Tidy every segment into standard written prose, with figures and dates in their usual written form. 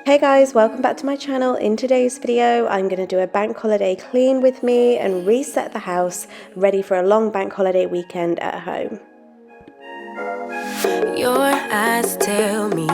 Hey guys, welcome back to my channel. In today's video, I'm going to do a bank holiday clean with me and reset the house, ready for a long bank holiday weekend at home. Your eyes tell me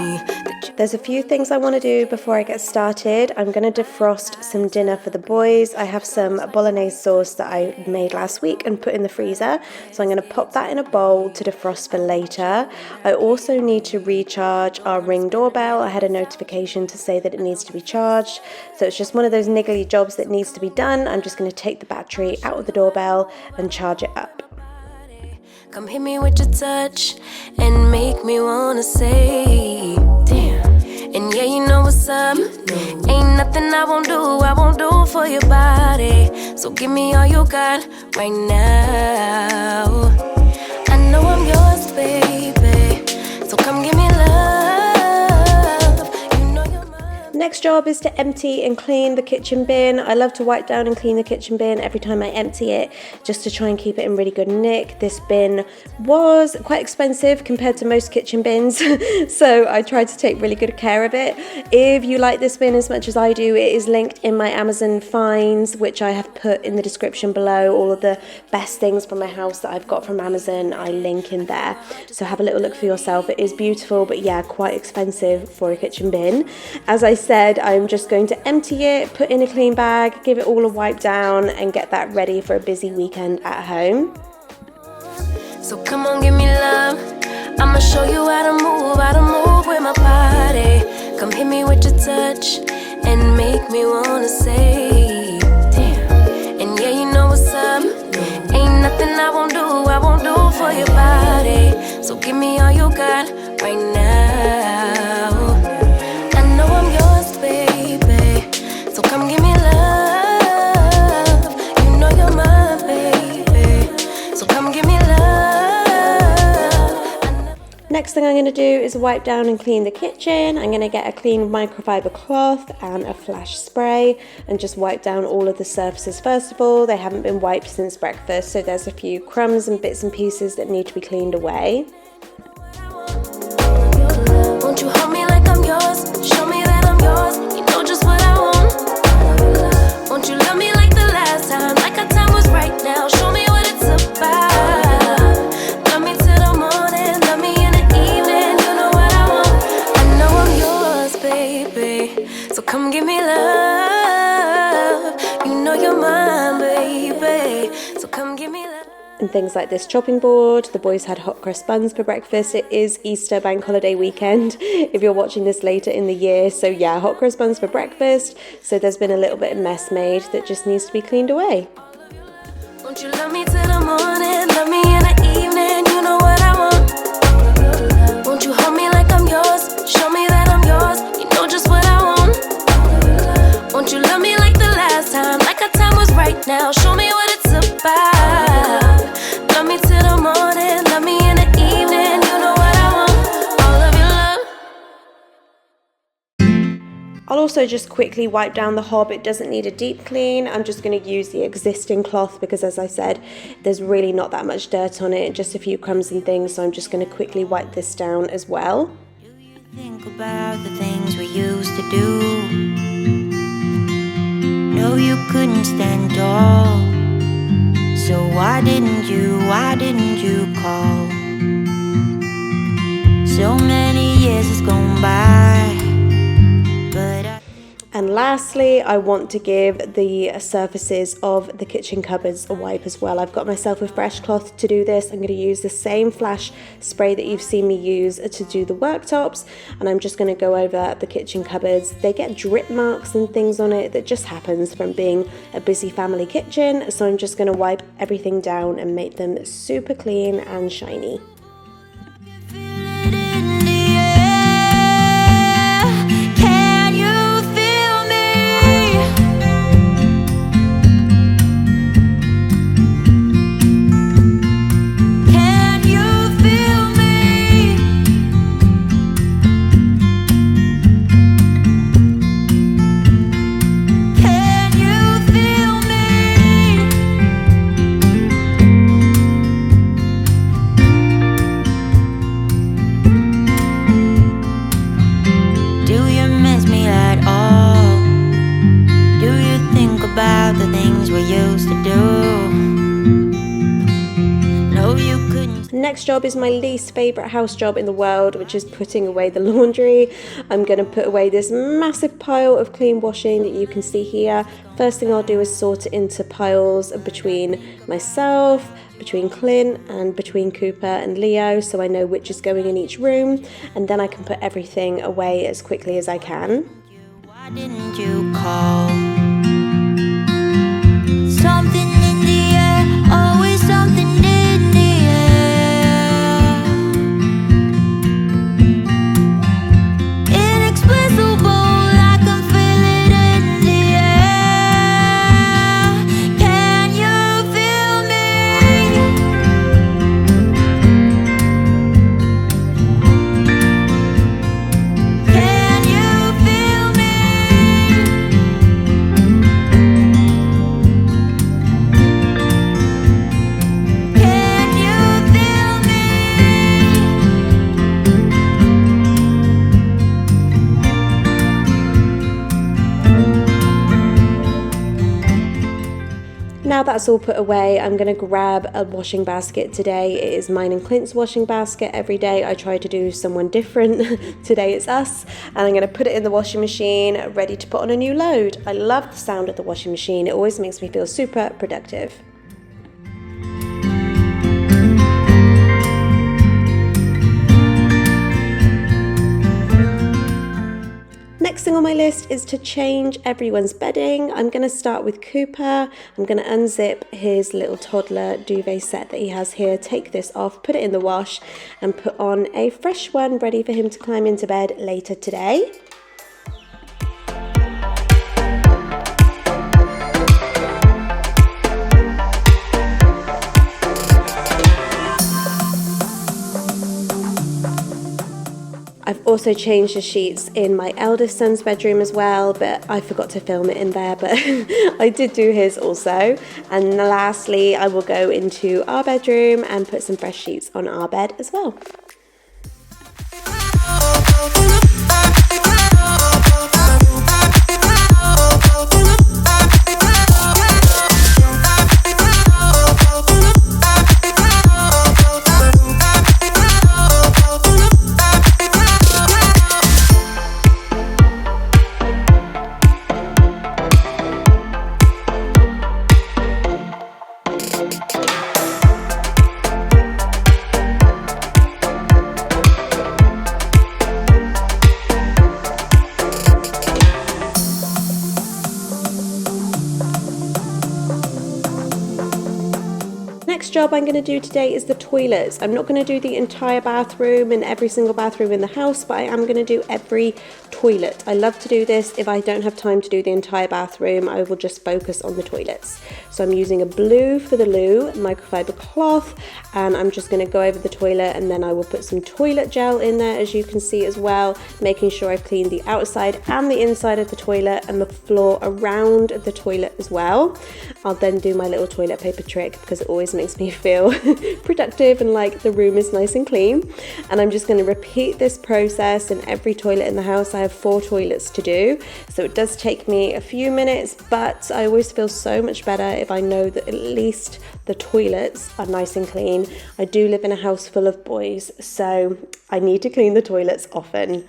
there's a few things I want to do before I get started. I'm going to defrost some dinner for the boys. I have some bolognese sauce that I made last week and put in the freezer. So I'm going to pop that in a bowl to defrost for later. I also need to recharge our Ring doorbell. I had a notification to say that it needs to be charged. So it's just one of those niggly jobs that needs to be done. I'm just going to take the battery out of the doorbell and charge it up. Come hit me with your touch and make me wanna say, damn. And yeah, you know what's up. Ain't nothing I won't do for your body. So give me all you got right now. I know I'm yours, baby. So come give me love. Next job is to empty and clean the kitchen bin. I love to wipe down and clean the kitchen bin every time I empty it, just to try and keep it in really good nick. This bin was quite expensive compared to most kitchen bins, so I tried to take really good care of it. If you like this bin as much as I do, it is linked in my Amazon finds, which I have put in the description below. All of the best things from my house that I've got from Amazon, I link in there. So have a little look for yourself. It is beautiful, but yeah, quite expensive for a kitchen bin. As I said, I'm just going to empty it, put in a clean bag, give it all a wipe down and get that ready for a busy weekend at home. So come on, give me love. I'ma show you how to move with my body. Come hit me with your touch and make me wanna say, damn. And yeah, you know what's up. Ain't nothing I won't do for your body. So give me all you got right now. Baby, so come give me love. You know you're my baby, so come give me love. Next thing I'm going to do is wipe down and clean the kitchen. I'm going to get a clean microfiber cloth and a flash spray and just wipe down all of the surfaces first of all. They haven't been wiped since breakfast, so there's a few crumbs and bits and pieces that need to be cleaned away. Won't you hold me like I'm yours? Show me that I'm yours. You know just what I want. Won't you love me like the last time? Like our time was right now. Show me what it's about. Love me till the morning. Love me in the evening. You know what I want. I know I'm yours, baby. So come give me love. You know you're mine, baby. So come give me love. And things like this chopping board. The boys had hot cross buns for breakfast. It is Easter bank holiday weekend if you're watching this later in the year. So yeah, hot cross buns for breakfast. So there's been a little bit of mess made that just needs to be cleaned away. Won't you love me till the morning, love me in the evening, you know what I want. Won't you hold me like I'm yours, show me that I'm yours, you know just what I want. Won't you love me like the last time, like our time was right now, show me what it's about. Love me till the morning, love me in the evening, you know what I want, all of your love. I'll also just quickly wipe down the hob. It doesn't need a deep clean. I'm just going to use the existing cloth because, as I said, there's really not that much dirt on it, just a few crumbs and things, so I'm just going to quickly wipe this down as well. Do you think about the things we used to do? No, you couldn't stand tall. So why didn't you call? So many years has gone by, but And lastly, I want to give the surfaces of the kitchen cupboards a wipe as well. I've got myself a fresh cloth to do this. I'm going to use the same flash spray that you've seen me use to do the worktops, and I'm just going to go over the kitchen cupboards. They get drip marks and things on it that just happens from being a busy family kitchen, so I'm just going to wipe everything down and make them super clean and shiny. next job is my least favourite house job in the world, which is putting away the laundry. I'm going to put away this massive pile of clean washing that you can see here. First thing I'll do is sort it into piles between myself, between Clint and between Cooper and Leo, so I know which is going in each room, and then I can put everything away as quickly as I can. Why didn't you call? Something in the air, always something in the air. Inexplicable, I can feel it in the air. Can you feel me? Can you feel me? Can you feel Now that's all put away, I'm going to grab a washing basket today. It is mine and Clint's washing basket. Every day I try to do someone different. Today it's us, and I'm going to put it in the washing machine, ready to put on a new load. I love the sound of the washing machine. It always makes me feel super productive. Next thing on my list is to change everyone's bedding. I'm going to start with Cooper. I'm going to unzip his little toddler duvet set that he has here, take this off, put it in the wash, and put on a fresh one ready for him to climb into bed later today. I've also changed the sheets in my eldest son's bedroom as well, but I forgot to film it in there, but I did do his also. And lastly, I will go into our bedroom and put some fresh sheets on our bed as well. Next job I'm going to do today is the toilets. I'm not going to do the entire bathroom and every single bathroom in the house, but I am going to do every toilet. I love to do this. If I don't have time to do the entire bathroom, I will just focus on the toilets. So I'm using a blue for the loo, microfiber cloth, and I'm just going to go over the toilet, and then I will put some toilet gel in there, as you can see as well, making sure I've cleaned the outside and the inside of the toilet and the floor around the toilet as well. I'll then do my little toilet paper trick because it always makes me feel productive and like the room is nice and clean. And I'm just going to repeat this process in every toilet in the house. I have 4 toilets to do, so it does take me a few minutes, but I always feel so much better if I know that at least the toilets are nice and clean. I do live in a house full of boys, so I need to clean the toilets often.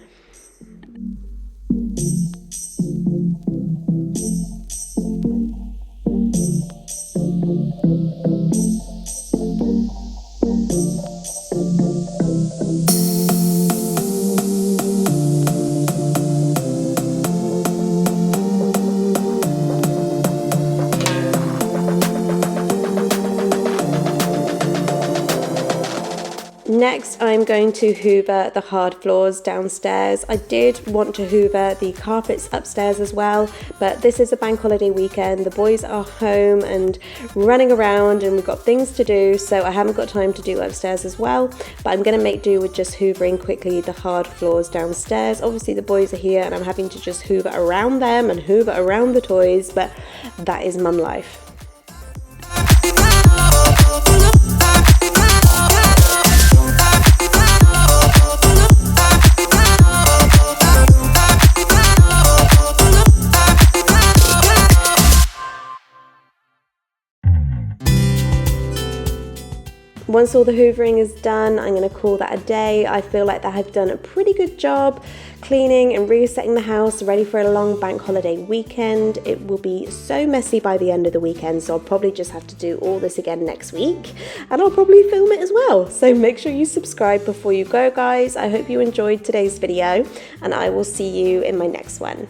Next, I'm going to hoover the hard floors downstairs. I did want to hoover the carpets upstairs as well, but this is a bank holiday weekend. The boys are home and running around and we've got things to do, so I haven't got time to do upstairs as well, but I'm going to make do with just hoovering quickly the hard floors downstairs. Obviously the boys are here and I'm having to just hoover around them and hoover around the toys, but that is mum life. Once all the hoovering is done, I'm going to call that a day. I feel like that I've done a pretty good job cleaning and resetting the house, ready for a long bank holiday weekend. It will be so messy by the end of the weekend, so I'll probably just have to do all this again next week, and I'll probably film it as well. So make sure you subscribe before you go, guys. I hope you enjoyed today's video, and I will see you in my next one.